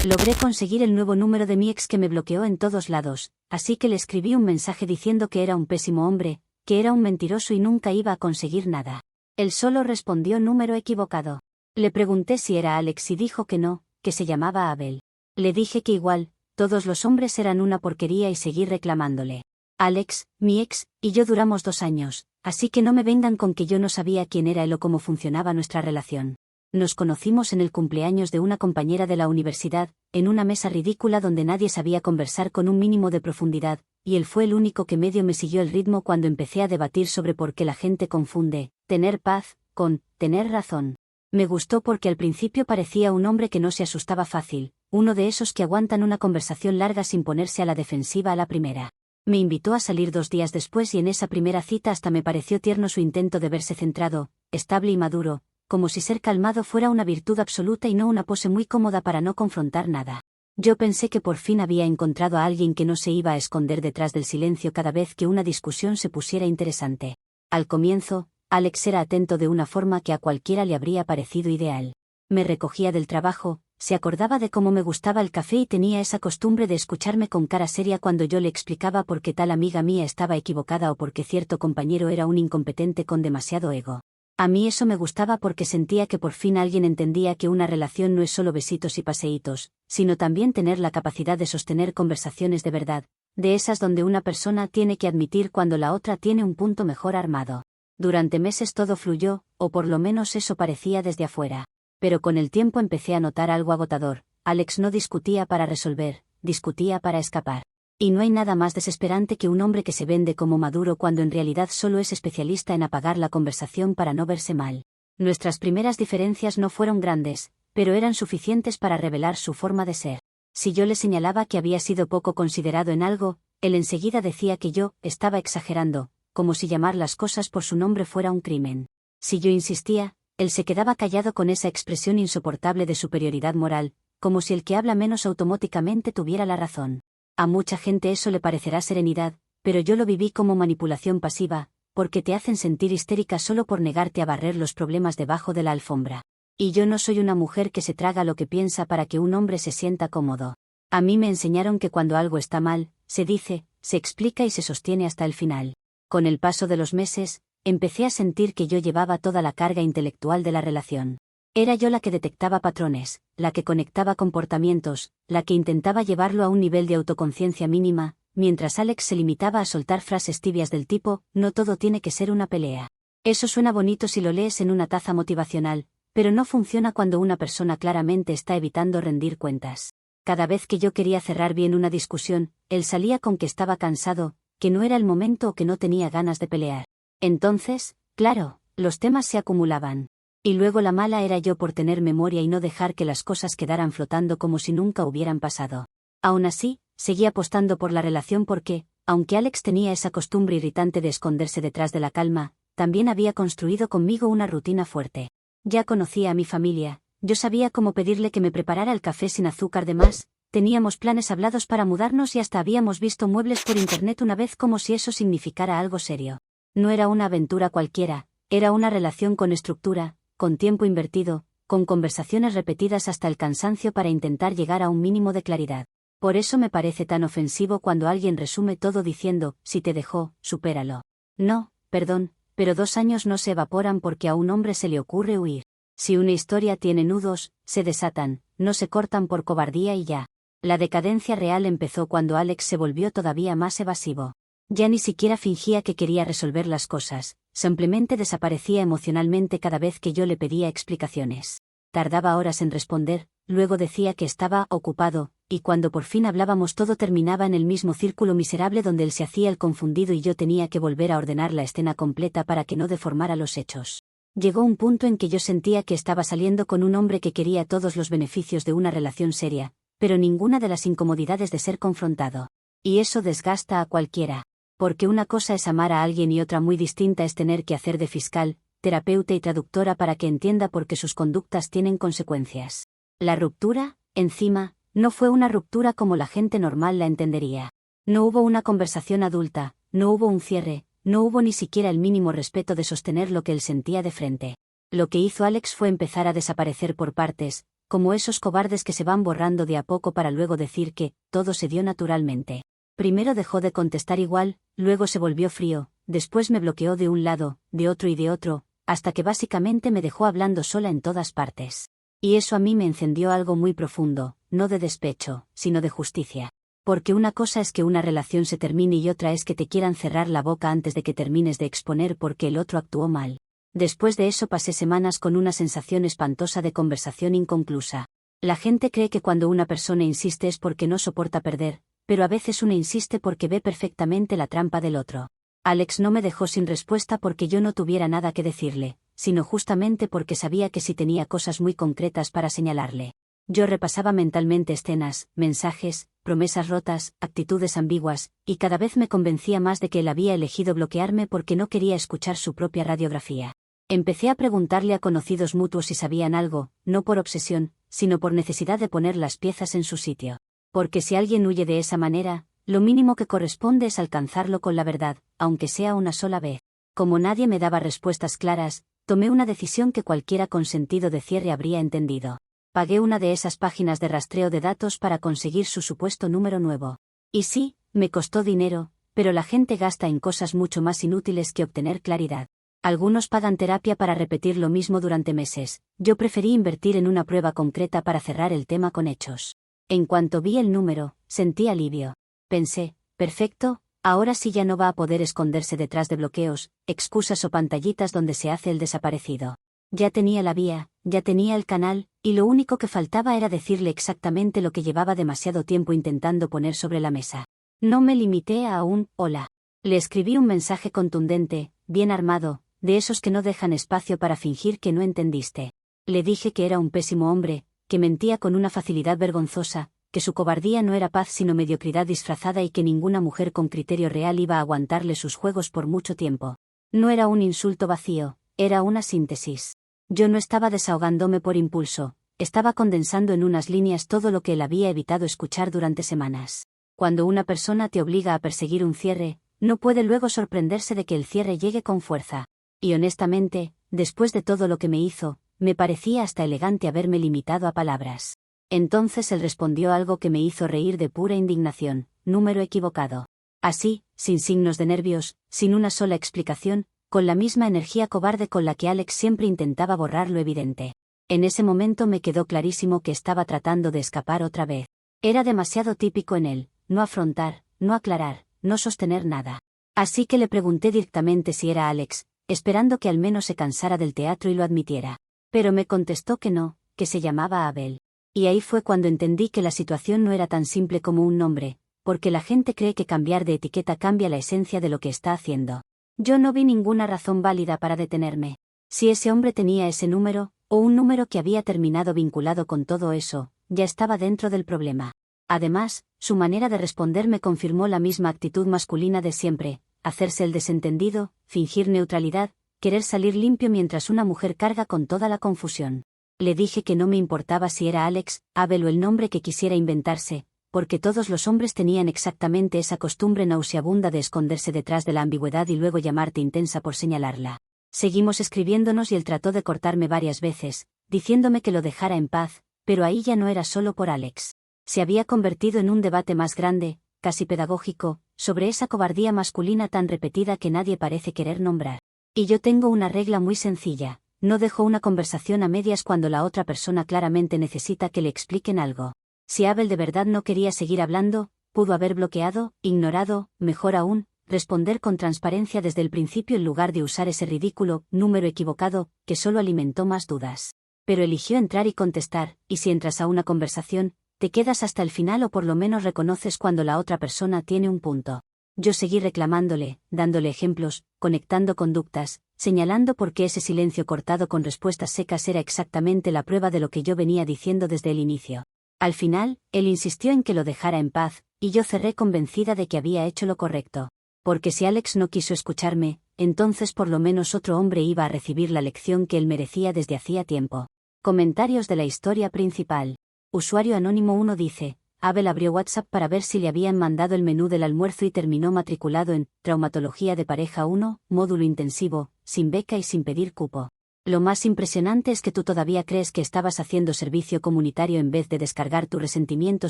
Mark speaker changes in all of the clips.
Speaker 1: Logré conseguir el nuevo número de mi ex que me bloqueó en todos lados, así que le escribí un mensaje diciendo que era un pésimo hombre, que era un mentiroso y nunca iba a conseguir nada. Él solo respondió número equivocado. Le pregunté si era Alex y dijo que no, que se llamaba Abel. Le dije que igual, todos los hombres eran una porquería y seguí reclamándole. Alex, mi ex, y yo duramos 2 años, así que no me vengan con que yo no sabía quién era él o cómo funcionaba nuestra relación. Nos conocimos en el cumpleaños de una compañera de la universidad, en una mesa ridícula donde nadie sabía conversar con un mínimo de profundidad, y él fue el único que medio me siguió el ritmo cuando empecé a debatir sobre por qué la gente confunde tener paz con tener razón. Me gustó porque al principio parecía un hombre que no se asustaba fácil, uno de esos que aguantan una conversación larga sin ponerse a la defensiva a la primera. Me invitó a salir 2 días después y en esa primera cita hasta me pareció tierno su intento de verse centrado, estable y maduro, como si ser calmado fuera una virtud absoluta y no una pose muy cómoda para no confrontar nada. Yo pensé que por fin había encontrado a alguien que no se iba a esconder detrás del silencio cada vez que una discusión se pusiera interesante. Al comienzo, Alex era atento de una forma que a cualquiera le habría parecido ideal. Me recogía del trabajo, se acordaba de cómo me gustaba el café y tenía esa costumbre de escucharme con cara seria cuando yo le explicaba por qué tal amiga mía estaba equivocada o por qué cierto compañero era un incompetente con demasiado ego. A mí eso me gustaba porque sentía que por fin alguien entendía que una relación no es solo besitos y paseitos, sino también tener la capacidad de sostener conversaciones de verdad, de esas donde una persona tiene que admitir cuando la otra tiene un punto mejor armado. Durante meses todo fluyó, o por lo menos eso parecía desde afuera. Pero con el tiempo empecé a notar algo agotador. Alex no discutía para resolver, discutía para escapar. Y no hay nada más desesperante que un hombre que se vende como maduro cuando en realidad solo es especialista en apagar la conversación para no verse mal. Nuestras primeras diferencias no fueron grandes, pero eran suficientes para revelar su forma de ser. Si yo le señalaba que había sido poco considerado en algo, él enseguida decía que yo estaba exagerando, como si llamar las cosas por su nombre fuera un crimen. Si yo insistía, él se quedaba callado con esa expresión insoportable de superioridad moral, como si el que habla menos automáticamente tuviera la razón. A mucha gente eso le parecerá serenidad, pero yo lo viví como manipulación pasiva, porque te hacen sentir histérica solo por negarte a barrer los problemas debajo de la alfombra. Y yo no soy una mujer que se traga lo que piensa para que un hombre se sienta cómodo. A mí me enseñaron que cuando algo está mal, se dice, se explica y se sostiene hasta el final. Con el paso de los meses, empecé a sentir que yo llevaba toda la carga intelectual de la relación. Era yo la que detectaba patrones, la que conectaba comportamientos, la que intentaba llevarlo a un nivel de autoconciencia mínima, mientras Alex se limitaba a soltar frases tibias del tipo, no todo tiene que ser una pelea. Eso suena bonito si lo lees en una taza motivacional, pero no funciona cuando una persona claramente está evitando rendir cuentas. Cada vez que yo quería cerrar bien una discusión, él salía con que estaba cansado, que no era el momento o que no tenía ganas de pelear. Entonces, claro, los temas se acumulaban. Y luego la mala era yo por tener memoria y no dejar que las cosas quedaran flotando como si nunca hubieran pasado. Aún así, seguí apostando por la relación porque, aunque Alex tenía esa costumbre irritante de esconderse detrás de la calma, también había construido conmigo una rutina fuerte. Ya conocía a mi familia, yo sabía cómo pedirle que me preparara el café sin azúcar de más, teníamos planes hablados para mudarnos y hasta habíamos visto muebles por internet una vez como si eso significara algo serio. No era una aventura cualquiera, era una relación con estructura, con tiempo invertido, con conversaciones repetidas hasta el cansancio para intentar llegar a un mínimo de claridad. Por eso me parece tan ofensivo cuando alguien resume todo diciendo, si te dejó, supéralo. No, perdón, pero 2 años no se evaporan porque a un hombre se le ocurre huir. Si una historia tiene nudos, se desatan, no se cortan por cobardía y ya. La decadencia real empezó cuando Alex se volvió todavía más evasivo. Ya ni siquiera fingía que quería resolver las cosas, simplemente desaparecía emocionalmente cada vez que yo le pedía explicaciones. Tardaba horas en responder, luego decía que estaba ocupado, y cuando por fin hablábamos todo terminaba en el mismo círculo miserable donde él se hacía el confundido y yo tenía que volver a ordenar la escena completa para que no deformara los hechos. Llegó un punto en que yo sentía que estaba saliendo con un hombre que quería todos los beneficios de una relación seria, pero ninguna de las incomodidades de ser confrontado. Y eso desgasta a cualquiera. Porque una cosa es amar a alguien y otra muy distinta es tener que hacer de fiscal, terapeuta y traductora para que entienda por qué sus conductas tienen consecuencias. La ruptura, encima, no fue una ruptura como la gente normal la entendería. No hubo una conversación adulta, no hubo un cierre, no hubo ni siquiera el mínimo respeto de sostener lo que él sentía de frente. Lo que hizo Alex fue empezar a desaparecer por partes, como esos cobardes que se van borrando de a poco para luego decir que todo se dio naturalmente. Primero dejó de contestar igual, luego se volvió frío, después me bloqueó de un lado, de otro y de otro, hasta que básicamente me dejó hablando sola en todas partes. Y eso a mí me encendió algo muy profundo, no de despecho, sino de justicia. Porque una cosa es que una relación se termine y otra es que te quieran cerrar la boca antes de que termines de exponer porque el otro actuó mal. Después de eso pasé semanas con una sensación espantosa de conversación inconclusa. La gente cree que cuando una persona insiste es porque no soporta perder, pero a veces uno insiste porque ve perfectamente la trampa del otro. Alex no me dejó sin respuesta porque yo no tuviera nada que decirle, sino justamente porque sabía que sí tenía cosas muy concretas para señalarle. Yo repasaba mentalmente escenas, mensajes, promesas rotas, actitudes ambiguas, y cada vez me convencía más de que él había elegido bloquearme porque no quería escuchar su propia radiografía. Empecé a preguntarle a conocidos mutuos si sabían algo, no por obsesión, sino por necesidad de poner las piezas en su sitio. Porque si alguien huye de esa manera, lo mínimo que corresponde es alcanzarlo con la verdad, aunque sea una sola vez. Como nadie me daba respuestas claras, tomé una decisión que cualquiera con sentido de cierre habría entendido. Pagué una de esas páginas de rastreo de datos para conseguir su supuesto número nuevo. Y sí, me costó dinero, pero la gente gasta en cosas mucho más inútiles que obtener claridad. Algunos pagan terapia para repetir lo mismo durante meses. Yo preferí invertir en una prueba concreta para cerrar el tema con hechos. En cuanto vi el número, sentí alivio. Pensé, perfecto, ahora sí ya no va a poder esconderse detrás de bloqueos, excusas o pantallitas donde se hace el desaparecido. Ya tenía la vía, ya tenía el canal, y lo único que faltaba era decirle exactamente lo que llevaba demasiado tiempo intentando poner sobre la mesa. No me limité a un hola. Le escribí un mensaje contundente, bien armado, de esos que no dejan espacio para fingir que no entendiste. Le dije que era un pésimo hombre, que mentía con una facilidad vergonzosa, que su cobardía no era paz sino mediocridad disfrazada y que ninguna mujer con criterio real iba a aguantarle sus juegos por mucho tiempo. No era un insulto vacío, era una síntesis. Yo no estaba desahogándome por impulso, estaba condensando en unas líneas todo lo que él había evitado escuchar durante semanas. Cuando una persona te obliga a perseguir un cierre, no puede luego sorprenderse de que el cierre llegue con fuerza. Y honestamente, después de todo lo que me hizo, me parecía hasta elegante haberme limitado a palabras. Entonces él respondió algo que me hizo reír de pura indignación: número equivocado. Así, sin signos de nervios, sin una sola explicación, con la misma energía cobarde con la que Alex siempre intentaba borrar lo evidente. En ese momento me quedó clarísimo que estaba tratando de escapar otra vez. Era demasiado típico en él, no afrontar, no aclarar, no sostener nada. Así que le pregunté directamente si era Alex, esperando que al menos se cansara del teatro y lo admitiera. Pero me contestó que no, que se llamaba Abel. Y ahí fue cuando entendí que la situación no era tan simple como un nombre, porque la gente cree que cambiar de etiqueta cambia la esencia de lo que está haciendo. Yo no vi ninguna razón válida para detenerme. Si ese hombre tenía ese número, o un número que había terminado vinculado con todo eso, ya estaba dentro del problema. Además, su manera de responder me confirmó la misma actitud masculina de siempre: hacerse el desentendido, fingir neutralidad, querer salir limpio mientras una mujer carga con toda la confusión. Le dije que no me importaba si era Alex, Abel o el nombre que quisiera inventarse, porque todos los hombres tenían exactamente esa costumbre nauseabunda de esconderse detrás de la ambigüedad y luego llamarte intensa por señalarla. Seguimos escribiéndonos y él trató de cortarme varias veces, diciéndome que lo dejara en paz, pero ahí ya no era solo por Alex. Se había convertido en un debate más grande, casi pedagógico, sobre esa cobardía masculina tan repetida que nadie parece querer nombrar. Y yo tengo una regla muy sencilla: no dejo una conversación a medias cuando la otra persona claramente necesita que le expliquen algo. Si Abel de verdad no quería seguir hablando, pudo haber bloqueado, ignorado, mejor aún, responder con transparencia desde el principio en lugar de usar ese ridículo número equivocado, que solo alimentó más dudas. Pero eligió entrar y contestar, y si entras a una conversación, te quedas hasta el final o por lo menos reconoces cuando la otra persona tiene un punto. Yo seguí reclamándole, dándole ejemplos, conectando conductas, señalando por qué ese silencio cortado con respuestas secas era exactamente la prueba de lo que yo venía diciendo desde el inicio. Al final, él insistió en que lo dejara en paz, y yo cerré convencida de que había hecho lo correcto. Porque si Alex no quiso escucharme, entonces por lo menos otro hombre iba a recibir la lección que él merecía desde hacía tiempo. Comentarios de la historia principal. Usuario Anónimo 1 dice: Abel abrió WhatsApp para ver si le habían mandado el menú del almuerzo y terminó matriculado en Traumatología de Pareja 1, módulo intensivo, sin beca y sin pedir cupo. Lo más impresionante es que tú todavía crees que estabas haciendo servicio comunitario en vez de descargar tu resentimiento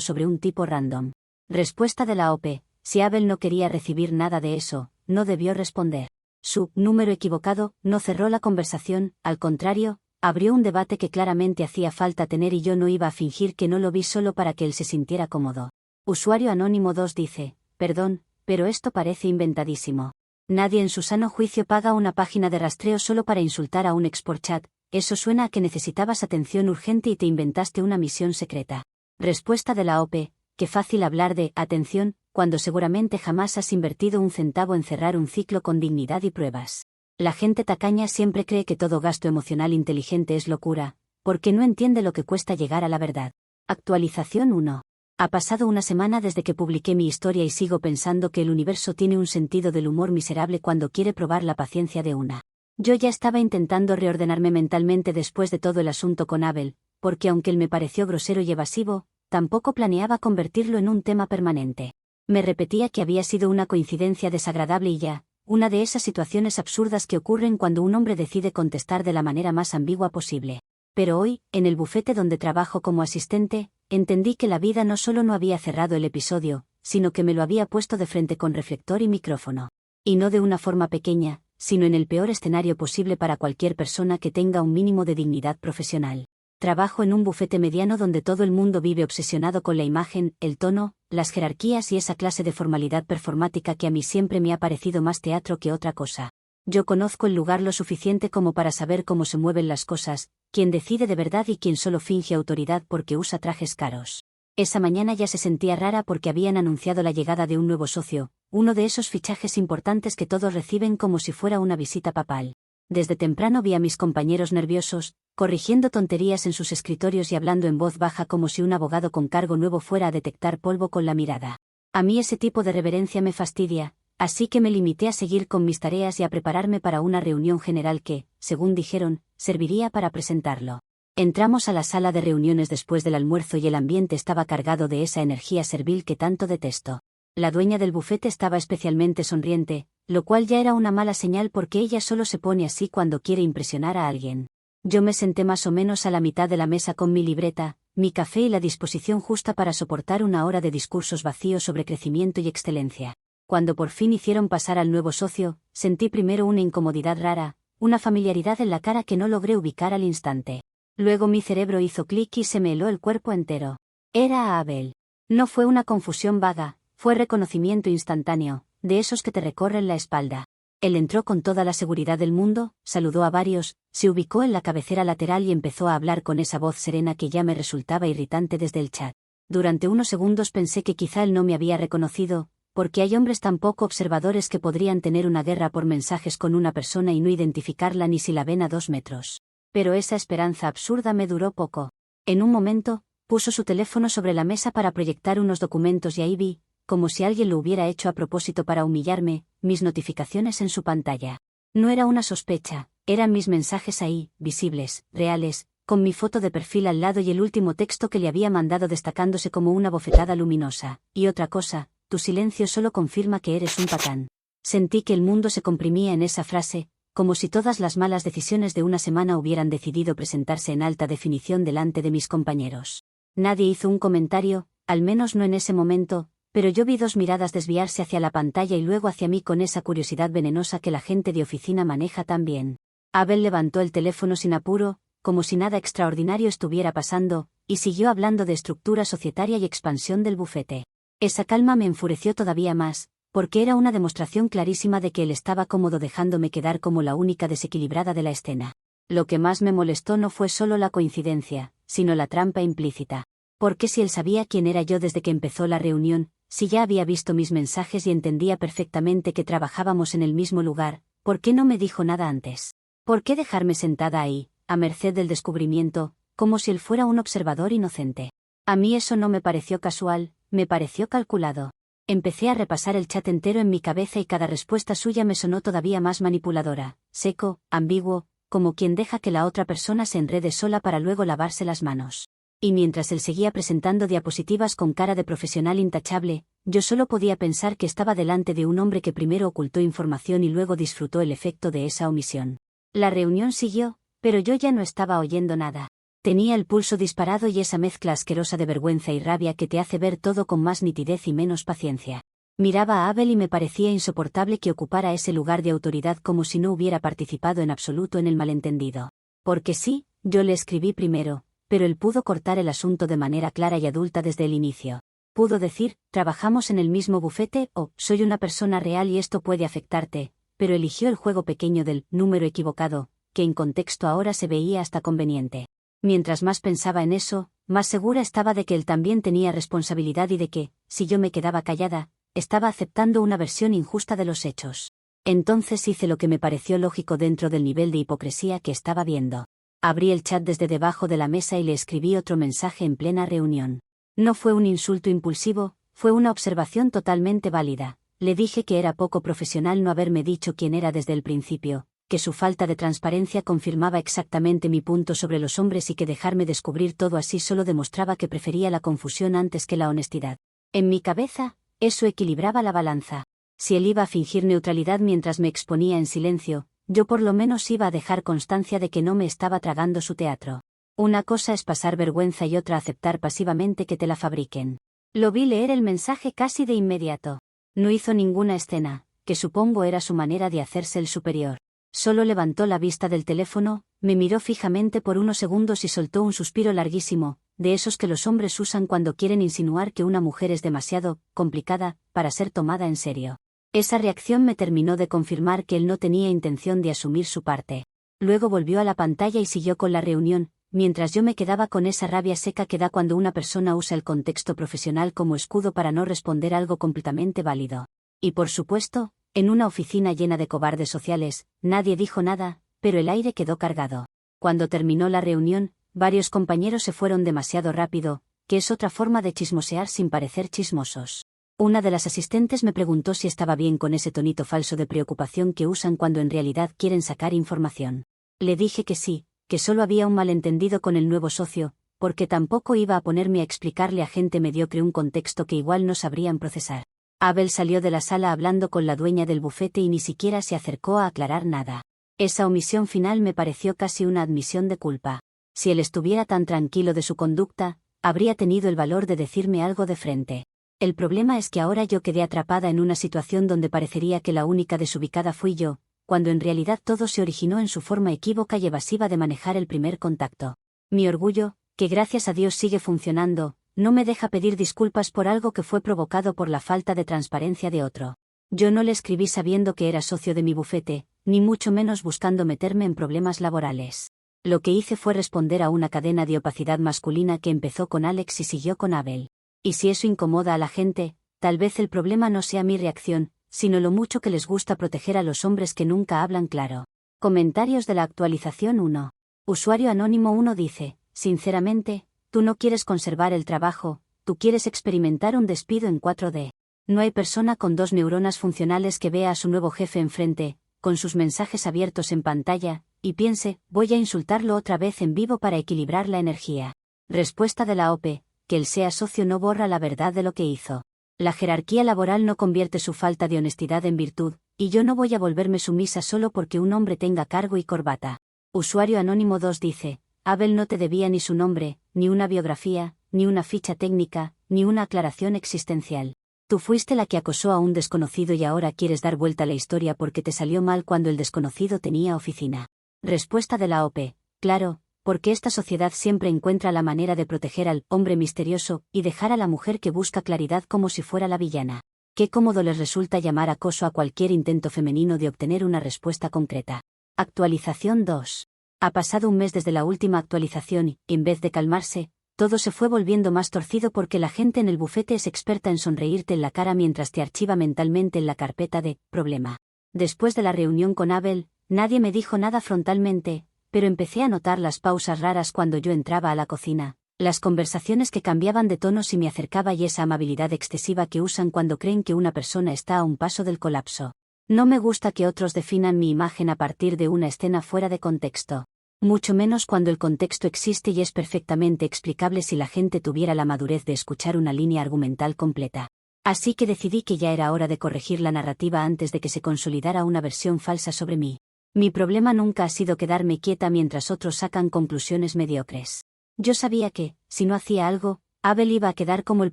Speaker 1: sobre un tipo random. Respuesta de la OP. Si Abel no quería recibir nada de eso, no debió responder. Su número equivocado no cerró la conversación, al contrario, abrió un debate que claramente hacía falta tener y yo no iba a fingir que no lo vi solo para que él se sintiera cómodo. Usuario Anónimo 2 dice, perdón, pero esto parece inventadísimo. Nadie en su sano juicio paga una página de rastreo solo para insultar a un ex por chat, eso suena a que necesitabas atención urgente y te inventaste una misión secreta. Respuesta de la OP, qué fácil hablar de atención, cuando seguramente jamás has invertido un centavo en cerrar un ciclo con dignidad y pruebas. La gente tacaña siempre cree que todo gasto emocional inteligente es locura, porque no entiende lo que cuesta llegar a la verdad. Actualización 1. Ha pasado una semana desde que publiqué mi historia y sigo pensando que el universo tiene un sentido del humor miserable cuando quiere probar la paciencia de una. Yo ya estaba intentando reordenarme mentalmente después de todo el asunto con Abel, porque aunque él me pareció grosero y evasivo, tampoco planeaba convertirlo en un tema permanente. Me repetía que había sido una coincidencia desagradable y ya, una de esas situaciones absurdas que ocurren cuando un hombre decide contestar de la manera más ambigua posible. Pero hoy, en el bufete donde trabajo como asistente, entendí que la vida no solo no había cerrado el episodio, sino que me lo había puesto de frente con reflector y micrófono. Y no de una forma pequeña, sino en el peor escenario posible para cualquier persona que tenga un mínimo de dignidad profesional. Trabajo en un bufete mediano donde todo el mundo vive obsesionado con la imagen, el tono, las jerarquías y esa clase de formalidad performática que a mí siempre me ha parecido más teatro que otra cosa. Yo conozco el lugar lo suficiente como para saber cómo se mueven las cosas, quién decide de verdad y quién solo finge autoridad porque usa trajes caros. Esa mañana ya se sentía rara porque habían anunciado la llegada de un nuevo socio, uno de esos fichajes importantes que todos reciben como si fuera una visita papal. Desde temprano vi a mis compañeros nerviosos, corrigiendo tonterías en sus escritorios y hablando en voz baja como si un abogado con cargo nuevo fuera a detectar polvo con la mirada. A mí ese tipo de reverencia me fastidia, así que me limité a seguir con mis tareas y a prepararme para una reunión general que, según dijeron, serviría para presentarlo. Entramos a la sala de reuniones después del almuerzo y el ambiente estaba cargado de esa energía servil que tanto detesto. La dueña del bufete estaba especialmente sonriente, lo cual ya era una mala señal porque ella solo se pone así cuando quiere impresionar a alguien. Yo me senté más o menos a la mitad de la mesa con mi libreta, mi café y la disposición justa para soportar una hora de discursos vacíos sobre crecimiento y excelencia. Cuando por fin hicieron pasar al nuevo socio, sentí primero una incomodidad rara, una familiaridad en la cara que no logré ubicar al instante. Luego mi cerebro hizo clic y se me heló el cuerpo entero. Era Abel. No fue una confusión vaga, fue reconocimiento instantáneo, de esos que te recorren la espalda. Él entró con toda la seguridad del mundo, saludó a varios, se ubicó en la cabecera lateral y empezó a hablar con esa voz serena que ya me resultaba irritante desde el chat. Durante unos segundos pensé que quizá él no me había reconocido, porque hay hombres tan poco observadores que podrían tener una guerra por mensajes con una persona y no identificarla ni si la ven a 2 metros. Pero esa esperanza absurda me duró poco. En un momento, puso su teléfono sobre la mesa para proyectar unos documentos y ahí vi, como si alguien lo hubiera hecho a propósito para humillarme, mis notificaciones en su pantalla. No era una sospecha, eran mis mensajes ahí, visibles, reales, con mi foto de perfil al lado y el último texto que le había mandado destacándose como una bofetada luminosa. Y otra cosa, tu silencio solo confirma que eres un patán. Sentí que el mundo se comprimía en esa frase, como si todas las malas decisiones de una semana hubieran decidido presentarse en alta definición delante de mis compañeros. Nadie hizo un comentario, al menos no en ese momento, pero yo vi 2 miradas desviarse hacia la pantalla y luego hacia mí con esa curiosidad venenosa que la gente de oficina maneja tan bien. Abel levantó el teléfono sin apuro, como si nada extraordinario estuviera pasando, y siguió hablando de estructura societaria y expansión del bufete. Esa calma me enfureció todavía más, porque era una demostración clarísima de que él estaba cómodo dejándome quedar como la única desequilibrada de la escena. Lo que más me molestó no fue solo la coincidencia, sino la trampa implícita. Porque si él sabía quién era yo desde que empezó la reunión, si ya había visto mis mensajes y entendía perfectamente que trabajábamos en el mismo lugar, ¿por qué no me dijo nada antes? ¿Por qué dejarme sentada ahí, a merced del descubrimiento, como si él fuera un observador inocente? A mí eso no me pareció casual, me pareció calculado. Empecé a repasar el chat entero en mi cabeza y cada respuesta suya me sonó todavía más manipuladora, seco, ambiguo, como quien deja que la otra persona se enrede sola para luego lavarse las manos. Y mientras él seguía presentando diapositivas con cara de profesional intachable, yo solo podía pensar que estaba delante de un hombre que primero ocultó información y luego disfrutó el efecto de esa omisión. La reunión siguió, pero yo ya no estaba oyendo nada. Tenía el pulso disparado y esa mezcla asquerosa de vergüenza y rabia que te hace ver todo con más nitidez y menos paciencia. Miraba a Abel y me parecía insoportable que ocupara ese lugar de autoridad como si no hubiera participado en absoluto en el malentendido. Porque sí, yo le escribí primero, pero él pudo cortar el asunto de manera clara y adulta desde el inicio. Pudo decir, trabajamos en el mismo bufete, o soy una persona real y esto puede afectarte, pero eligió el juego pequeño del número equivocado, que en contexto ahora se veía hasta conveniente. Mientras más pensaba en eso, más segura estaba de que él también tenía responsabilidad y de que, si yo me quedaba callada, estaba aceptando una versión injusta de los hechos. Entonces hice lo que me pareció lógico dentro del nivel de hipocresía que estaba viendo. Abrí el chat desde debajo de la mesa y le escribí otro mensaje en plena reunión. No fue un insulto impulsivo, fue una observación totalmente válida. Le dije que era poco profesional no haberme dicho quién era desde el principio, que su falta de transparencia confirmaba exactamente mi punto sobre los hombres y que dejarme descubrir todo así solo demostraba que prefería la confusión antes que la honestidad. En mi cabeza, eso equilibraba la balanza. Si él iba a fingir neutralidad mientras me exponía en silencio, yo por lo menos iba a dejar constancia de que no me estaba tragando su teatro. Una cosa es pasar vergüenza y otra aceptar pasivamente que te la fabriquen. Lo vi leer el mensaje casi de inmediato. No hizo ninguna escena, que supongo era su manera de hacerse el superior. Solo levantó la vista del teléfono, me miró fijamente por unos segundos y soltó un suspiro larguísimo, de esos que los hombres usan cuando quieren insinuar que una mujer es demasiado complicada para ser tomada en serio. Esa reacción me terminó de confirmar que él no tenía intención de asumir su parte. Luego volvió a la pantalla y siguió con la reunión, mientras yo me quedaba con esa rabia seca que da cuando una persona usa el contexto profesional como escudo para no responder algo completamente válido. Y por supuesto, en una oficina llena de cobardes sociales, nadie dijo nada, pero el aire quedó cargado. Cuando terminó la reunión, varios compañeros se fueron demasiado rápido, que es otra forma de chismosear sin parecer chismosos. Una de las asistentes me preguntó si estaba bien con ese tonito falso de preocupación que usan cuando en realidad quieren sacar información. Le dije que sí, que solo había un malentendido con el nuevo socio, porque tampoco iba a ponerme a explicarle a gente mediocre un contexto que igual no sabrían procesar. Abel salió de la sala hablando con la dueña del bufete y ni siquiera se acercó a aclarar nada. Esa omisión final me pareció casi una admisión de culpa. Si él estuviera tan tranquilo de su conducta, habría tenido el valor de decirme algo de frente. El problema es que ahora yo quedé atrapada en una situación donde parecería que la única desubicada fui yo, cuando en realidad todo se originó en su forma equívoca y evasiva de manejar el primer contacto. Mi orgullo, que gracias a Dios sigue funcionando, no me deja pedir disculpas por algo que fue provocado por la falta de transparencia de otro. Yo no le escribí sabiendo que era socio de mi bufete, ni mucho menos buscando meterme en problemas laborales. Lo que hice fue responder a una cadena de opacidad masculina que empezó con Alex y siguió con Abel. Y si eso incomoda a la gente, tal vez el problema no sea mi reacción, sino lo mucho que les gusta proteger a los hombres que nunca hablan claro. Comentarios de la actualización 1. Usuario anónimo 1 dice, sinceramente, tú no quieres conservar el trabajo, tú quieres experimentar un despido en 4D. No hay persona con 2 neuronas funcionales que vea a su nuevo jefe enfrente, con sus mensajes abiertos en pantalla, y piense, voy a insultarlo otra vez en vivo para equilibrar la energía. Respuesta de la OP, que el sea socio no borra la verdad de lo que hizo. La jerarquía laboral no convierte su falta de honestidad en virtud, y yo no voy a volverme sumisa solo porque un hombre tenga cargo y corbata. Usuario anónimo 2 dice, Abel no te debía ni su nombre, ni una biografía, ni una ficha técnica, ni una aclaración existencial. Tú fuiste la que acosó a un desconocido y ahora quieres dar vuelta a la historia porque te salió mal cuando el desconocido tenía oficina. Respuesta de la OP, claro, porque esta sociedad siempre encuentra la manera de proteger al hombre misterioso y dejar a la mujer que busca claridad como si fuera la villana. Qué cómodo les resulta llamar acoso a cualquier intento femenino de obtener una respuesta concreta. Actualización 2. Ha pasado un mes desde la última actualización y, en vez de calmarse, todo se fue volviendo más torcido porque la gente en el bufete es experta en sonreírte en la cara mientras te archiva mentalmente en la carpeta de problema. Después de la reunión con Abel, nadie me dijo nada frontalmente, pero empecé a notar las pausas raras cuando yo entraba a la cocina, las conversaciones que cambiaban de tono si me acercaba y esa amabilidad excesiva que usan cuando creen que una persona está a un paso del colapso. No me gusta que otros definan mi imagen a partir de una escena fuera de contexto. Mucho menos cuando el contexto existe y es perfectamente explicable si la gente tuviera la madurez de escuchar una línea argumental completa. Así que decidí que ya era hora de corregir la narrativa antes de que se consolidara una versión falsa sobre mí. Mi problema nunca ha sido quedarme quieta mientras otros sacan conclusiones mediocres. Yo sabía que, si no hacía algo, Abel iba a quedar como el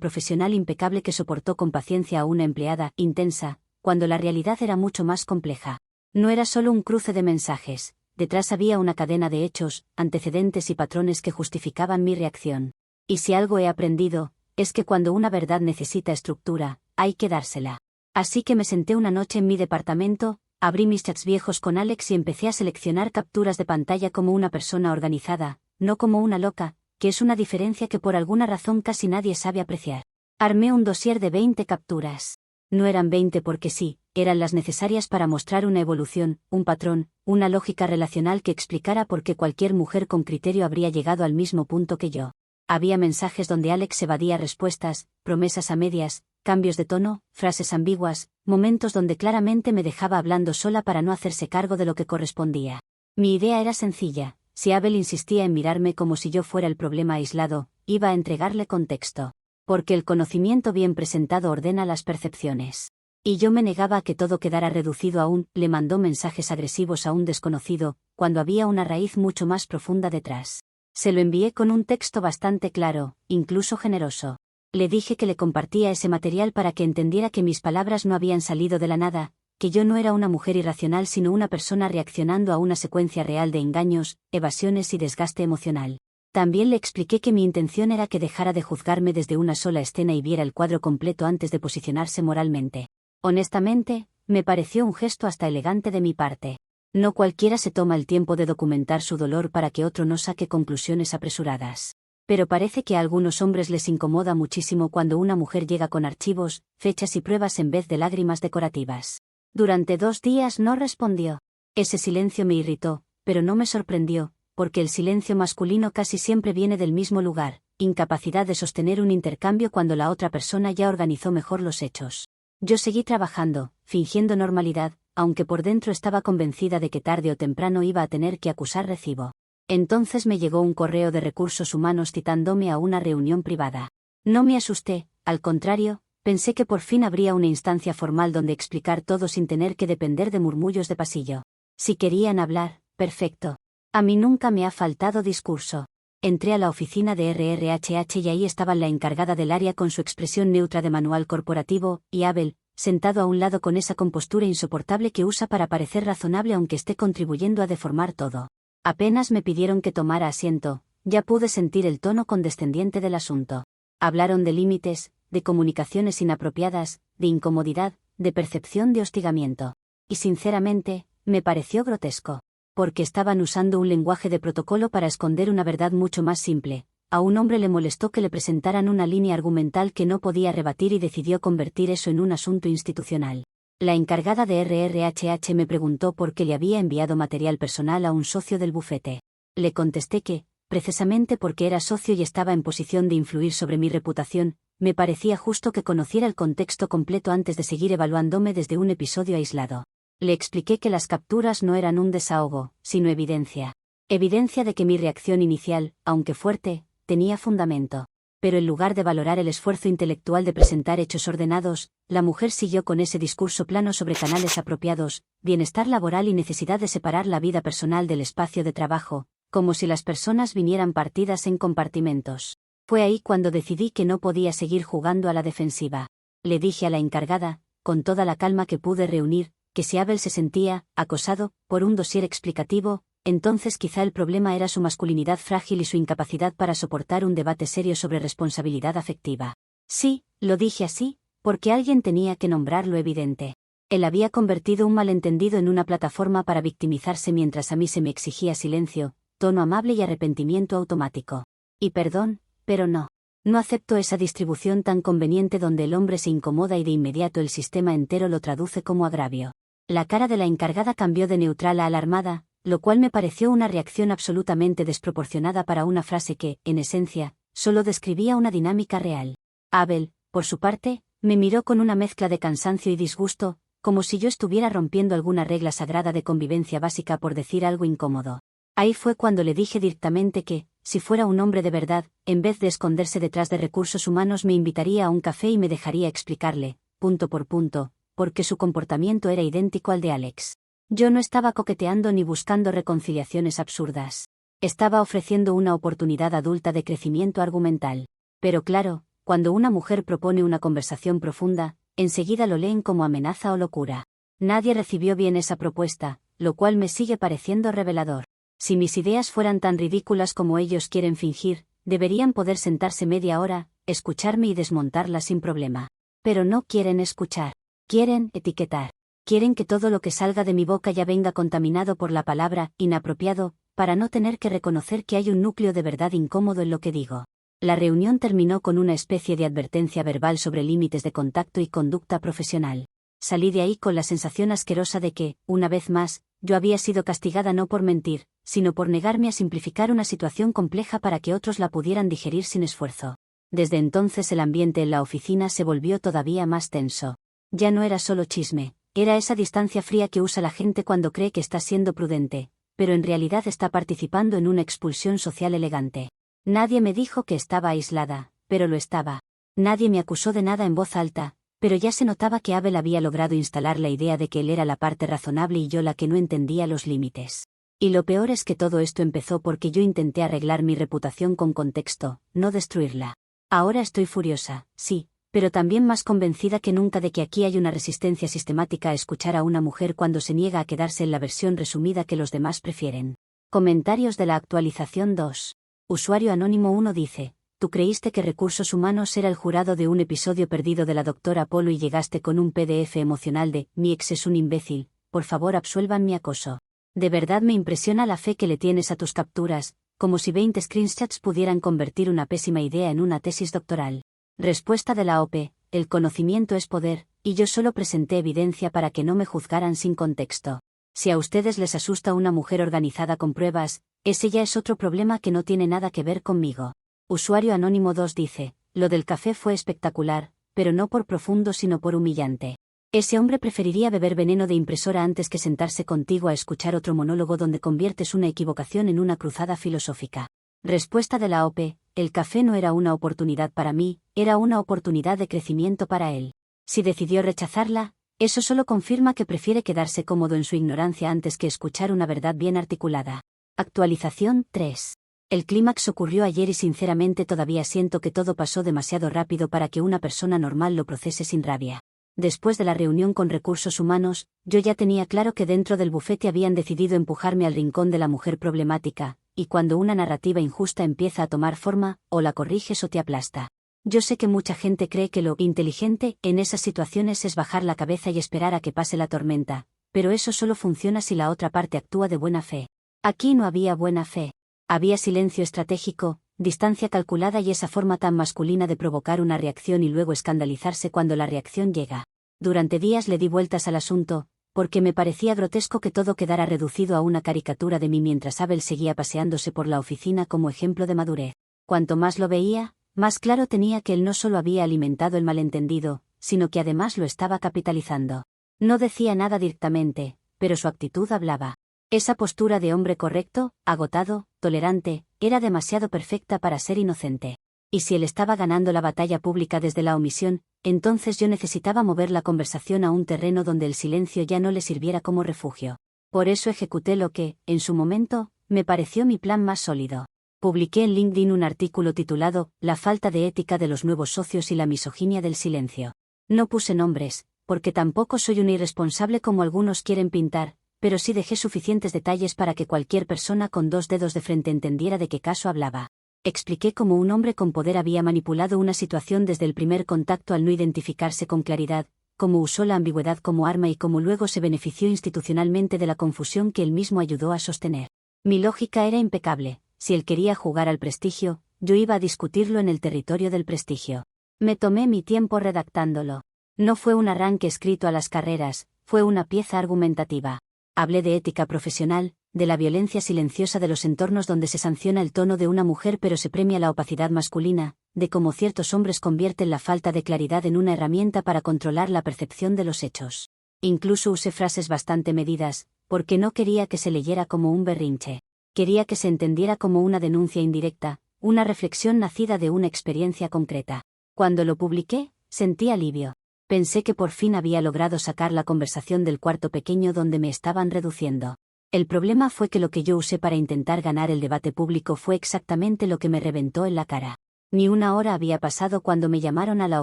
Speaker 1: profesional impecable que soportó con paciencia a una empleada intensa, cuando la realidad era mucho más compleja. No era solo un cruce de mensajes, detrás había una cadena de hechos, antecedentes y patrones que justificaban mi reacción. Y si algo he aprendido, es que cuando una verdad necesita estructura, hay que dársela. Así que me senté una noche en mi departamento, abrí mis chats viejos con Alex y empecé a seleccionar capturas de pantalla como una persona organizada, no como una loca, que es una diferencia que por alguna razón casi nadie sabe apreciar. Armé un dossier de 20 capturas. No eran 20 porque sí, eran las necesarias para mostrar una evolución, un patrón, una lógica relacional que explicara por qué cualquier mujer con criterio habría llegado al mismo punto que yo. Había mensajes donde Alex evadía respuestas, promesas a medias, cambios de tono, frases ambiguas, momentos donde claramente me dejaba hablando sola para no hacerse cargo de lo que correspondía. Mi idea era sencilla: si Abel insistía en mirarme como si yo fuera el problema aislado, iba a entregarle contexto. Porque el conocimiento bien presentado ordena las percepciones. Y yo me negaba a que todo quedara reducido a le mandó mensajes agresivos a un desconocido, cuando había una raíz mucho más profunda detrás. Se lo envié con un texto bastante claro, incluso generoso. Le dije que le compartía ese material para que entendiera que mis palabras no habían salido de la nada, que yo no era una mujer irracional sino una persona reaccionando a una secuencia real de engaños, evasiones y desgaste emocional. También le expliqué que mi intención era que dejara de juzgarme desde una sola escena y viera el cuadro completo antes de posicionarse moralmente. Honestamente, me pareció un gesto hasta elegante de mi parte. No cualquiera se toma el tiempo de documentar su dolor para que otro no saque conclusiones apresuradas. Pero parece que a algunos hombres les incomoda muchísimo cuando una mujer llega con archivos, fechas y pruebas en vez de lágrimas decorativas. Durante 2 días no respondió. Ese silencio me irritó, pero no me sorprendió, porque el silencio masculino casi siempre viene del mismo lugar: incapacidad de sostener un intercambio cuando la otra persona ya organizó mejor los hechos. Yo seguí trabajando, fingiendo normalidad, aunque por dentro estaba convencida de que tarde o temprano iba a tener que acusar recibo. Entonces me llegó un correo de recursos humanos citándome a una reunión privada. No me asusté, al contrario, pensé que por fin habría una instancia formal donde explicar todo sin tener que depender de murmullos de pasillo. Si querían hablar, perfecto. A mí nunca me ha faltado discurso. Entré a la oficina de RRHH y ahí estaba la encargada del área con su expresión neutra de manual corporativo, y Abel, sentado a un lado con esa compostura insoportable que usa para parecer razonable aunque esté contribuyendo a deformar todo. Apenas me pidieron que tomara asiento, ya pude sentir el tono condescendiente del asunto. Hablaron de límites, de comunicaciones inapropiadas, de incomodidad, de percepción de hostigamiento. Y sinceramente, me pareció grotesco. Porque estaban usando un lenguaje de protocolo para esconder una verdad mucho más simple. A un hombre le molestó que le presentaran una línea argumental que no podía rebatir y decidió convertir eso en un asunto institucional. La encargada de RRHH me preguntó por qué le había enviado material personal a un socio del bufete. Le contesté que, precisamente porque era socio y estaba en posición de influir sobre mi reputación, me parecía justo que conociera el contexto completo antes de seguir evaluándome desde un episodio aislado. Le expliqué que las capturas no eran un desahogo, sino evidencia. Evidencia de que mi reacción inicial, aunque fuerte, tenía fundamento. Pero en lugar de valorar el esfuerzo intelectual de presentar hechos ordenados, la mujer siguió con ese discurso plano sobre canales apropiados, bienestar laboral y necesidad de separar la vida personal del espacio de trabajo, como si las personas vinieran partidas en compartimentos. Fue ahí cuando decidí que no podía seguir jugando a la defensiva. Le dije a la encargada, con toda la calma que pude reunir, que si Abel se sentía acosado por un dossier explicativo, entonces quizá el problema era su masculinidad frágil y su incapacidad para soportar un debate serio sobre responsabilidad afectiva. Sí, lo dije así, porque alguien tenía que nombrar lo evidente. Él había convertido un malentendido en una plataforma para victimizarse mientras a mí se me exigía silencio, tono amable y arrepentimiento automático. Y perdón, pero no. No acepto esa distribución tan conveniente donde el hombre se incomoda y de inmediato el sistema entero lo traduce como agravio. La cara de la encargada cambió de neutral a alarmada, lo cual me pareció una reacción absolutamente desproporcionada para una frase que, en esencia, solo describía una dinámica real. Abel, por su parte, me miró con una mezcla de cansancio y disgusto, como si yo estuviera rompiendo alguna regla sagrada de convivencia básica por decir algo incómodo. Ahí fue cuando le dije directamente que, si fuera un hombre de verdad, en vez de esconderse detrás de recursos humanos me invitaría a un café y me dejaría explicarle, punto por punto, porque su comportamiento era idéntico al de Alex. Yo no estaba coqueteando ni buscando reconciliaciones absurdas. Estaba ofreciendo una oportunidad adulta de crecimiento argumental. Pero claro, cuando una mujer propone una conversación profunda, enseguida lo leen como amenaza o locura. Nadie recibió bien esa propuesta, lo cual me sigue pareciendo revelador. Si mis ideas fueran tan ridículas como ellos quieren fingir, deberían poder sentarse media hora, escucharme y desmontarla sin problema. Pero no quieren escuchar. Quieren etiquetar. Quieren que todo lo que salga de mi boca ya venga contaminado por la palabra inapropiado, para no tener que reconocer que hay un núcleo de verdad incómodo en lo que digo. La reunión terminó con una especie de advertencia verbal sobre límites de contacto y conducta profesional. Salí de ahí con la sensación asquerosa de que, una vez más, yo había sido castigada no por mentir, sino por negarme a simplificar una situación compleja para que otros la pudieran digerir sin esfuerzo. Desde entonces el ambiente en la oficina se volvió todavía más tenso. Ya no era solo chisme, era esa distancia fría que usa la gente cuando cree que está siendo prudente, pero en realidad está participando en una expulsión social elegante. Nadie me dijo que estaba aislada, pero lo estaba. Nadie me acusó de nada en voz alta, pero ya se notaba que Abel había logrado instalar la idea de que él era la parte razonable y yo la que no entendía los límites. Y lo peor es que todo esto empezó porque yo intenté arreglar mi reputación con contexto, no destruirla. Ahora estoy furiosa, sí, pero también más convencida que nunca de que aquí hay una resistencia sistemática a escuchar a una mujer cuando se niega a quedarse en la versión resumida que los demás prefieren. Comentarios de la actualización 2. Usuario Anónimo 1 dice: ¿tú creíste que Recursos Humanos era el jurado de un episodio perdido de la Doctora Polo y llegaste con un PDF emocional de «mi ex es un imbécil, por favor absuelvan mi acoso»? De verdad me impresiona la fe que le tienes a tus capturas, como si 20 screenshots pudieran convertir una pésima idea en una tesis doctoral. Respuesta de la OP: el conocimiento es poder, y yo solo presenté evidencia para que no me juzgaran sin contexto. Si a ustedes les asusta una mujer organizada con pruebas, ese ya es otro problema que no tiene nada que ver conmigo. Usuario Anónimo 2 dice: lo del café fue espectacular, pero no por profundo sino por humillante. Ese hombre preferiría beber veneno de impresora antes que sentarse contigo a escuchar otro monólogo donde conviertes una equivocación en una cruzada filosófica. Respuesta de la OP: el café no era una oportunidad para mí, era una oportunidad de crecimiento para él. Si decidió rechazarla, eso solo confirma que prefiere quedarse cómodo en su ignorancia antes que escuchar una verdad bien articulada. Actualización 3. El clímax ocurrió ayer y sinceramente todavía siento que todo pasó demasiado rápido para que una persona normal lo procese sin rabia. Después de la reunión con Recursos Humanos, yo ya tenía claro que dentro del bufete habían decidido empujarme al rincón de la mujer problemática, y cuando una narrativa injusta empieza a tomar forma, o la corriges o te aplasta. Yo sé que mucha gente cree que lo inteligente en esas situaciones es bajar la cabeza y esperar a que pase la tormenta, pero eso solo funciona si la otra parte actúa de buena fe. Aquí no había buena fe. Había silencio estratégico, distancia calculada y esa forma tan masculina de provocar una reacción y luego escandalizarse cuando la reacción llega. Durante días le di vueltas al asunto, porque me parecía grotesco que todo quedara reducido a una caricatura de mí mientras Abel seguía paseándose por la oficina como ejemplo de madurez. Cuanto más lo veía, más claro tenía que él no solo había alimentado el malentendido, sino que además lo estaba capitalizando. No decía nada directamente, pero su actitud hablaba. Esa postura de hombre correcto, agotado, tolerante, era demasiado perfecta para ser inocente. Y si él estaba ganando la batalla pública desde la omisión, entonces yo necesitaba mover la conversación a un terreno donde el silencio ya no le sirviera como refugio. Por eso ejecuté lo que, en su momento, me pareció mi plan más sólido. Publiqué en LinkedIn un artículo titulado «La falta de ética de los nuevos socios y la misoginia del silencio». No puse nombres, porque tampoco soy una irresponsable como algunos quieren pintar, pero sí dejé suficientes detalles para que cualquier persona con 2 dedos de frente entendiera de qué caso hablaba. Expliqué cómo un hombre con poder había manipulado una situación desde el primer contacto al no identificarse con claridad, cómo usó la ambigüedad como arma y cómo luego se benefició institucionalmente de la confusión que él mismo ayudó a sostener. Mi lógica era impecable: si él quería jugar al prestigio, yo iba a discutirlo en el territorio del prestigio. Me tomé mi tiempo redactándolo. No fue un arranque escrito a las carreras, fue una pieza argumentativa. Hablé de ética profesional, de la violencia silenciosa de los entornos donde se sanciona el tono de una mujer pero se premia la opacidad masculina, de cómo ciertos hombres convierten la falta de claridad en una herramienta para controlar la percepción de los hechos. Incluso usé frases bastante medidas, porque no quería que se leyera como un berrinche. Quería que se entendiera como una denuncia indirecta, una reflexión nacida de una experiencia concreta. Cuando lo publiqué, sentí alivio. Pensé que por fin había logrado sacar la conversación del cuarto pequeño donde me estaban reduciendo. El problema fue que lo que yo usé para intentar ganar el debate público fue exactamente lo que me reventó en la cara. Ni una hora había pasado cuando me llamaron a la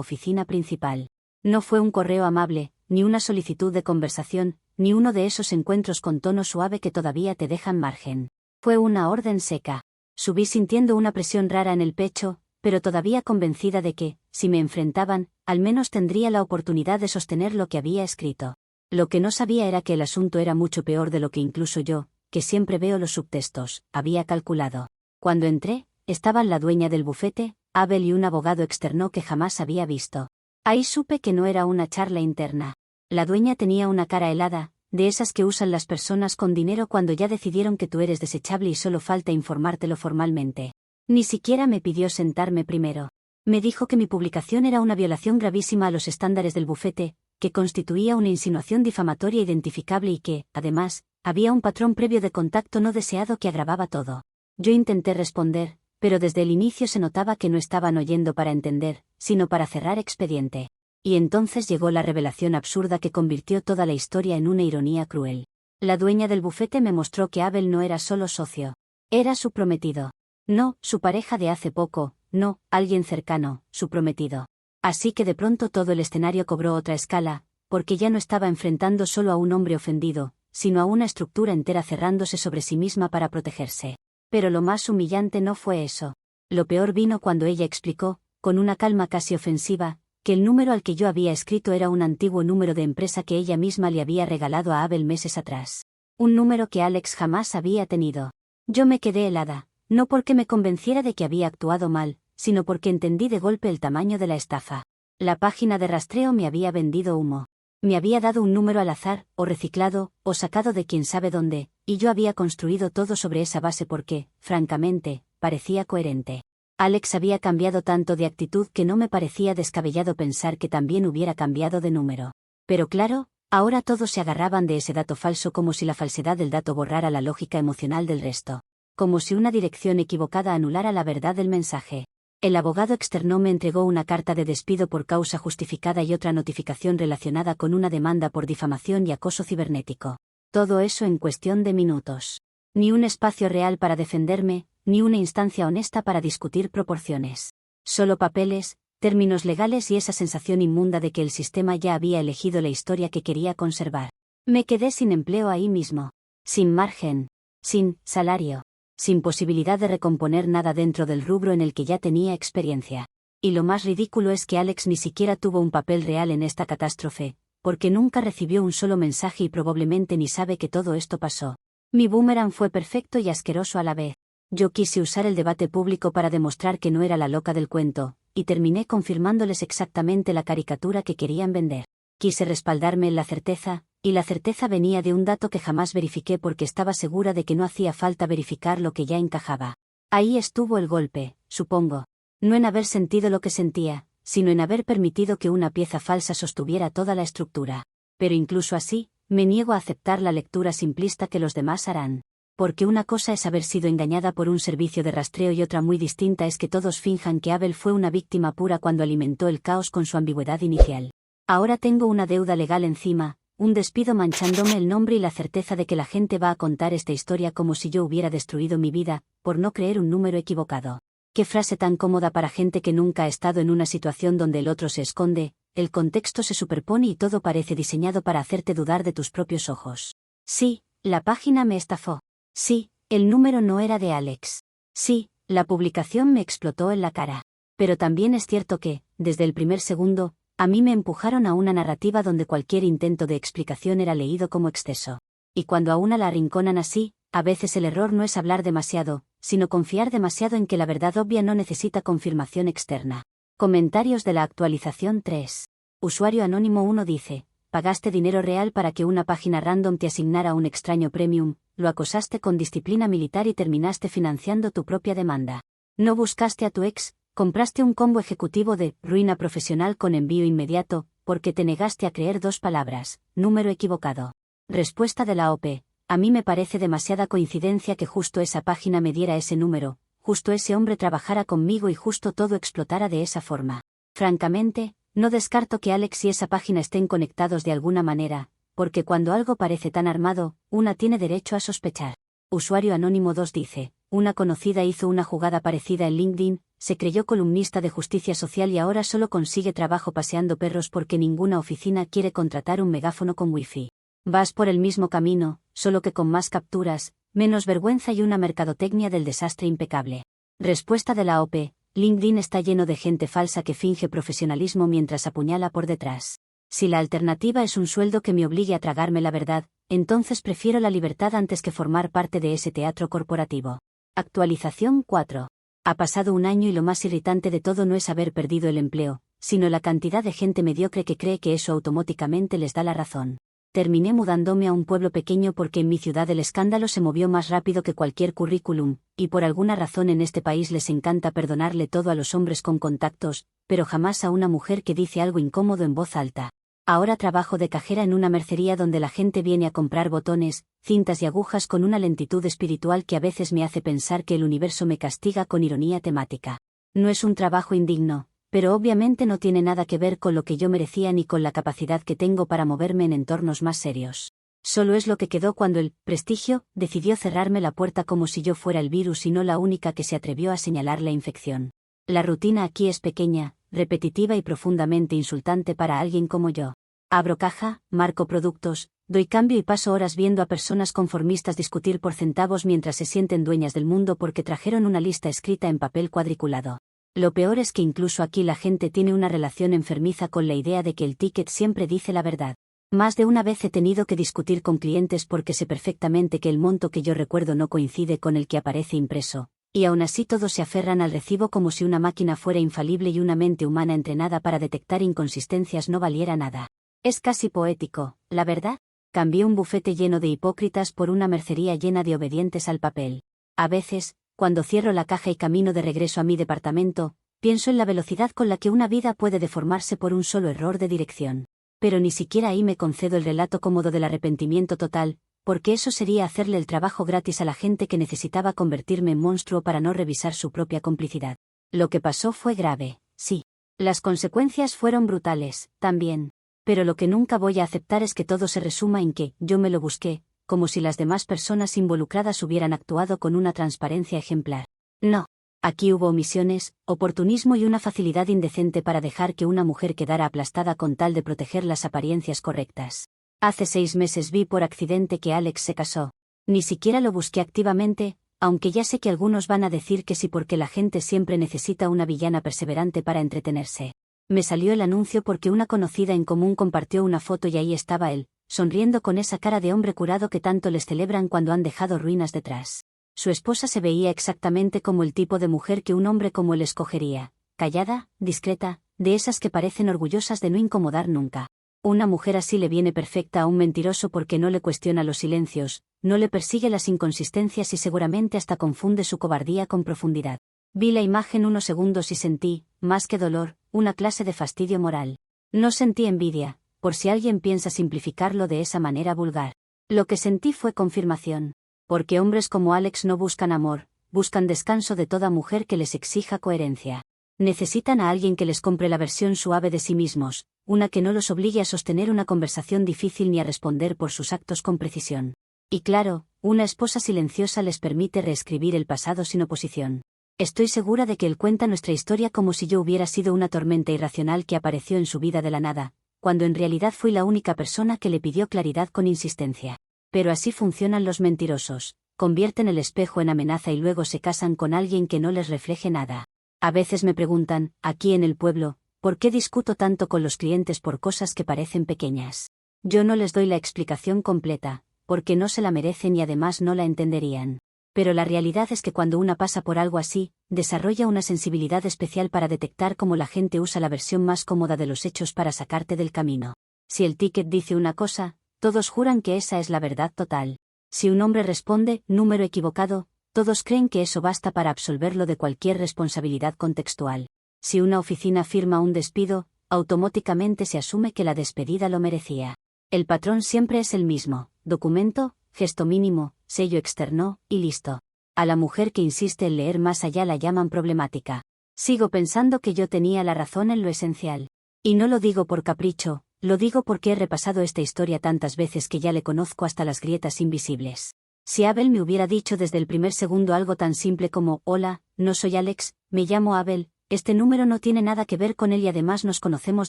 Speaker 1: oficina principal. No fue un correo amable, ni una solicitud de conversación, ni uno de esos encuentros con tono suave que todavía te dejan margen. Fue una orden seca. Subí sintiendo una presión rara en el pecho, pero todavía convencida de que, si me enfrentaban, al menos tendría la oportunidad de sostener lo que había escrito. Lo que no sabía era que el asunto era mucho peor de lo que incluso yo, que siempre veo los subtextos, había calculado. Cuando entré, estaban la dueña del bufete, Abel y un abogado externo que jamás había visto. Ahí supe que no era una charla interna. La dueña tenía una cara helada, de esas que usan las personas con dinero cuando ya decidieron que tú eres desechable y solo falta informártelo formalmente. Ni siquiera me pidió sentarme primero. Me dijo que mi publicación era una violación gravísima a los estándares del bufete, que constituía una insinuación difamatoria identificable y que, además, había un patrón previo de contacto no deseado que agravaba todo. Yo intenté responder, pero desde el inicio se notaba que no estaban oyendo para entender, sino para cerrar expediente. Y entonces llegó la revelación absurda que convirtió toda la historia en una ironía cruel. La dueña del bufete me mostró que Abel no era solo socio. Era su prometido. No, su pareja de hace poco, no, alguien cercano, su prometido. Así que de pronto todo el escenario cobró otra escala, porque ya no estaba enfrentando solo a un hombre ofendido, sino a una estructura entera cerrándose sobre sí misma para protegerse. Pero lo más humillante no fue eso. Lo peor vino cuando ella explicó, con una calma casi ofensiva, que el número al que yo había escrito era un antiguo número de empresa que ella misma le había regalado a Abel meses atrás. Un número que Alex jamás había tenido. Yo me quedé helada, no porque me convenciera de que había actuado mal, sino porque entendí de golpe el tamaño de la estafa. La página de rastreo me había vendido humo. Me había dado un número al azar, o reciclado, o sacado de quién sabe dónde, y yo había construido todo sobre esa base porque, francamente, parecía coherente. Alex había cambiado tanto de actitud que no me parecía descabellado pensar que también hubiera cambiado de número. Pero claro, ahora todos se agarraban de ese dato falso como si la falsedad del dato borrara la lógica emocional del resto. Como si una dirección equivocada anulara la verdad del mensaje. El abogado externo me entregó una carta de despido por causa justificada y otra notificación relacionada con una demanda por difamación y acoso cibernético. Todo eso en cuestión de minutos. Ni un espacio real para defenderme, ni una instancia honesta para discutir proporciones. Solo papeles, términos legales y esa sensación inmunda de que el sistema ya había elegido la historia que quería conservar. Me quedé sin empleo ahí mismo. Sin margen. Sin salario. Sin posibilidad de recomponer nada dentro del rubro en el que ya tenía experiencia. Y lo más ridículo es que Alex ni siquiera tuvo un papel real en esta catástrofe, porque nunca recibió un solo mensaje y probablemente ni sabe que todo esto pasó. Mi boomerang fue perfecto y asqueroso a la vez. Yo quise usar el debate público para demostrar que no era la loca del cuento, y terminé confirmándoles exactamente la caricatura que querían vender. Quise respaldarme en la certeza, y la certeza venía de un dato que jamás verifiqué porque estaba segura de que no hacía falta verificar lo que ya encajaba. Ahí estuvo el golpe, supongo. No en haber sentido lo que sentía, sino en haber permitido que una pieza falsa sostuviera toda la estructura. Pero incluso así, me niego a aceptar la lectura simplista que los demás harán. Porque una cosa es haber sido engañada por un servicio de rastreo y otra muy distinta es que todos finjan que Abel fue una víctima pura cuando alimentó el caos con su ambigüedad inicial. Ahora tengo una deuda legal encima, un despido manchándome el nombre y la certeza de que la gente va a contar esta historia como si yo hubiera destruido mi vida, por no creer un número equivocado. Qué frase tan cómoda para gente que nunca ha estado en una situación donde el otro se esconde, el contexto se superpone y todo parece diseñado para hacerte dudar de tus propios ojos. Sí, la página me estafó. Sí, el número no era de Alex. Sí, la publicación me explotó en la cara. Pero también es cierto que, desde el primer segundo, a mí me empujaron a una narrativa donde cualquier intento de explicación era leído como exceso. Y cuando a una la arrinconan así, a veces el error no es hablar demasiado, sino confiar demasiado en que la verdad obvia no necesita confirmación externa. Comentarios de la actualización 3. Usuario anónimo 1 dice, pagaste dinero real para que una página random te asignara un extraño premium, lo acosaste con disciplina militar y terminaste financiando tu propia demanda. No buscaste a tu ex, compraste un combo ejecutivo de ruina profesional con envío inmediato, porque te negaste a creer 2 palabras, número equivocado. Respuesta de la OP. A mí me parece demasiada coincidencia que justo esa página me diera ese número, justo ese hombre trabajara conmigo y justo todo explotara de esa forma. Francamente, No descarto que Alex y esa página estén conectados de alguna manera, porque cuando algo parece tan armado, una tiene derecho a sospechar. Usuario anónimo 2 dice, una conocida hizo una jugada parecida en LinkedIn, se creyó columnista de justicia social y ahora solo consigue trabajo paseando perros porque ninguna oficina quiere contratar un megáfono con wifi. Vas por el mismo camino, solo que con más capturas, menos vergüenza y una mercadotecnia del desastre impecable. Respuesta de la OP, LinkedIn está lleno de gente falsa que finge profesionalismo mientras apuñala por detrás. Si la alternativa es un sueldo que me obligue a tragarme la verdad, entonces prefiero la libertad antes que formar parte de ese teatro corporativo. Actualización 4. Ha pasado un año y lo más irritante de todo no es haber perdido el empleo, sino la cantidad de gente mediocre que cree que eso automáticamente les da la razón. Terminé mudándome a un pueblo pequeño porque en mi ciudad el escándalo se movió más rápido que cualquier currículum, y por alguna razón en este país les encanta perdonarle todo a los hombres con contactos, pero jamás a una mujer que dice algo incómodo en voz alta. Ahora trabajo de cajera en una mercería donde la gente viene a comprar botones, cintas y agujas con una lentitud espiritual que a veces me hace pensar que el universo me castiga con ironía temática. No es un trabajo indigno, pero obviamente no tiene nada que ver con lo que yo merecía ni con la capacidad que tengo para moverme en entornos más serios. Solo es lo que quedó cuando el prestigio decidió cerrarme la puerta como si yo fuera el virus y no la única que se atrevió a señalar la infección. La rutina aquí es pequeña, repetitiva y profundamente insultante para alguien como yo. Abro caja, marco productos, doy cambio y paso horas viendo a personas conformistas discutir por centavos mientras se sienten dueñas del mundo porque trajeron una lista escrita en papel cuadriculado. Lo peor es que incluso aquí la gente tiene una relación enfermiza con la idea de que el ticket siempre dice la verdad. Más de una vez he tenido que discutir con clientes porque sé perfectamente que el monto que yo recuerdo no coincide con el que aparece impreso, y aún así todos se aferran al recibo como si una máquina fuera infalible y una mente humana entrenada para detectar inconsistencias no valiera nada. Es casi poético, ¿la verdad? Cambié un bufete lleno de hipócritas por una mercería llena de obedientes al papel. A veces, cuando cierro la caja y camino de regreso a mi departamento, pienso en la velocidad con la que una vida puede deformarse por un solo error de dirección. Pero ni siquiera ahí me concedo el relato cómodo del arrepentimiento total, porque eso sería hacerle el trabajo gratis a la gente que necesitaba convertirme en monstruo para no revisar su propia complicidad. Lo que pasó fue grave, sí. Las consecuencias fueron brutales, también. Pero lo que nunca voy a aceptar es que todo se resuma en que yo me lo busqué, como si las demás personas involucradas hubieran actuado con una transparencia ejemplar. No. Aquí hubo omisiones, oportunismo y una facilidad indecente para dejar que una mujer quedara aplastada con tal de proteger las apariencias correctas. Hace 6 meses vi por accidente que Alex se casó. Ni siquiera lo busqué activamente, aunque ya sé que algunos van a decir que sí porque la gente siempre necesita una villana perseverante para entretenerse. Me salió el anuncio porque una conocida en común compartió una foto y ahí estaba él, sonriendo con esa cara de hombre curado que tanto les celebran cuando han dejado ruinas detrás. Su esposa se veía exactamente como el tipo de mujer que un hombre como él escogería, callada, discreta, de esas que parecen orgullosas de no incomodar nunca. Una mujer así le viene perfecta a un mentiroso porque no le cuestiona los silencios, no le persigue las inconsistencias y seguramente hasta confunde su cobardía con profundidad. Vi la imagen unos segundos y sentí, más que dolor, una clase de fastidio moral. No sentí envidia, por si alguien piensa simplificarlo de esa manera vulgar. Lo que sentí fue confirmación. Porque hombres como Alex no buscan amor, buscan descanso de toda mujer que les exija coherencia. Necesitan a alguien que les compre la versión suave de sí mismos, una que no los obligue a sostener una conversación difícil ni a responder por sus actos con precisión. Y claro, una esposa silenciosa les permite reescribir el pasado sin oposición. Estoy segura de que él cuenta nuestra historia como si yo hubiera sido una tormenta irracional que apareció en su vida de la nada, cuando en realidad fui la única persona que le pidió claridad con insistencia. Pero así funcionan los mentirosos, convierten el espejo en amenaza y luego se casan con alguien que no les refleje nada. A veces me preguntan, aquí en el pueblo, ¿por qué discuto tanto con los clientes por cosas que parecen pequeñas? Yo no les doy la explicación completa, porque no se la merecen y además no la entenderían. Pero la realidad es que cuando una pasa por algo así, desarrolla una sensibilidad especial para detectar cómo la gente usa la versión más cómoda de los hechos para sacarte del camino. Si el ticket dice una cosa, todos juran que esa es la verdad total. Si un hombre responde, número equivocado, todos creen que eso basta para absolverlo de cualquier responsabilidad contextual. Si una oficina firma un despido, automáticamente se asume que la despedida lo merecía. El patrón siempre es el mismo: documento, gesto mínimo, sello externo, y listo. A la mujer que insiste en leer más allá la llaman problemática. Sigo pensando que yo tenía la razón en lo esencial. Y no lo digo por capricho, lo digo porque he repasado esta historia tantas veces que ya le conozco hasta las grietas invisibles. Si Abel me hubiera dicho desde el primer segundo algo tan simple como, hola, no soy Alex, me llamo Abel, este número no tiene nada que ver con él y además nos conocemos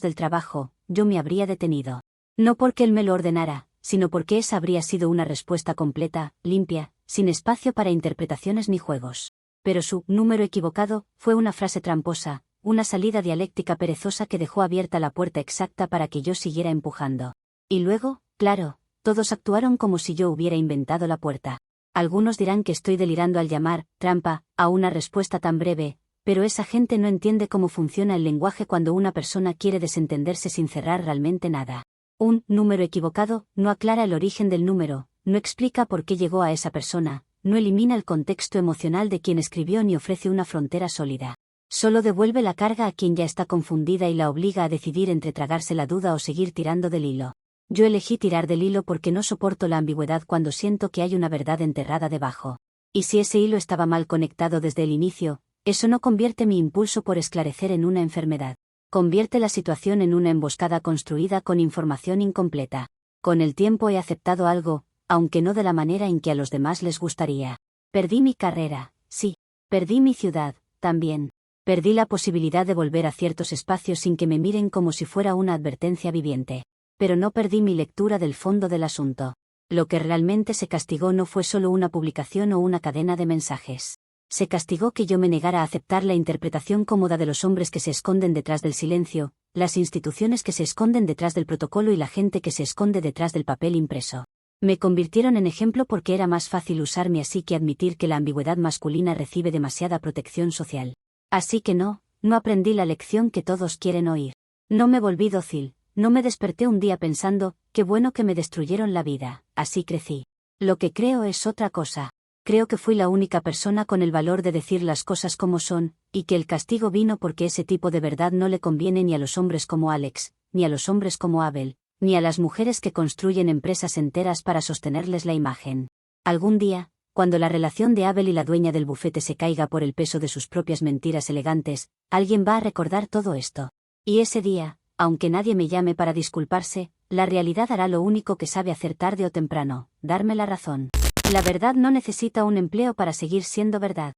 Speaker 1: del trabajo, yo me habría detenido. No porque él me lo ordenara, sino porque esa habría sido una respuesta completa, limpia, sin espacio para interpretaciones ni juegos. Pero su número equivocado fue una frase tramposa, una salida dialéctica perezosa que dejó abierta la puerta exacta para que yo siguiera empujando. Y luego, claro, todos actuaron como si yo hubiera inventado la puerta. Algunos dirán que estoy delirando al llamar trampa a una respuesta tan breve, pero esa gente no entiende cómo funciona el lenguaje cuando una persona quiere desentenderse sin cerrar realmente nada. Un número equivocado no aclara el origen del número, no explica por qué llegó a esa persona, no elimina el contexto emocional de quien escribió ni ofrece una frontera sólida. Solo devuelve la carga a quien ya está confundida y la obliga a decidir entre tragarse la duda o seguir tirando del hilo. Yo elegí tirar del hilo porque no soporto la ambigüedad cuando siento que hay una verdad enterrada debajo. Y si ese hilo estaba mal conectado desde el inicio, eso no convierte mi impulso por esclarecer en una enfermedad. Convierte la situación en una emboscada construida con información incompleta. Con el tiempo he aceptado algo, aunque no de la manera en que a los demás les gustaría. Perdí mi carrera, sí. Perdí mi ciudad, también. Perdí la posibilidad de volver a ciertos espacios sin que me miren como si fuera una advertencia viviente. Pero no perdí mi lectura del fondo del asunto. Lo que realmente se castigó no fue solo una publicación o una cadena de mensajes. Se castigó que yo me negara a aceptar la interpretación cómoda de los hombres que se esconden detrás del silencio, las instituciones que se esconden detrás del protocolo y la gente que se esconde detrás del papel impreso. Me convirtieron en ejemplo porque era más fácil usarme así que admitir que la ambigüedad masculina recibe demasiada protección social. Así que no aprendí la lección que todos quieren oír. No me volví dócil, no me desperté un día pensando, qué bueno que me destruyeron la vida, así crecí. Lo que creo es otra cosa. Creo que fui la única persona con el valor de decir las cosas como son, y que el castigo vino porque ese tipo de verdad no le conviene ni a los hombres como Alex, ni a los hombres como Abel, ni a las mujeres que construyen empresas enteras para sostenerles la imagen. Algún día, cuando la relación de Abel y la dueña del bufete se caiga por el peso de sus propias mentiras elegantes, alguien va a recordar todo esto. Y ese día, aunque nadie me llame para disculparse, la realidad hará lo único que sabe hacer tarde o temprano, darme la razón. La verdad no necesita un empleo para seguir siendo verdad.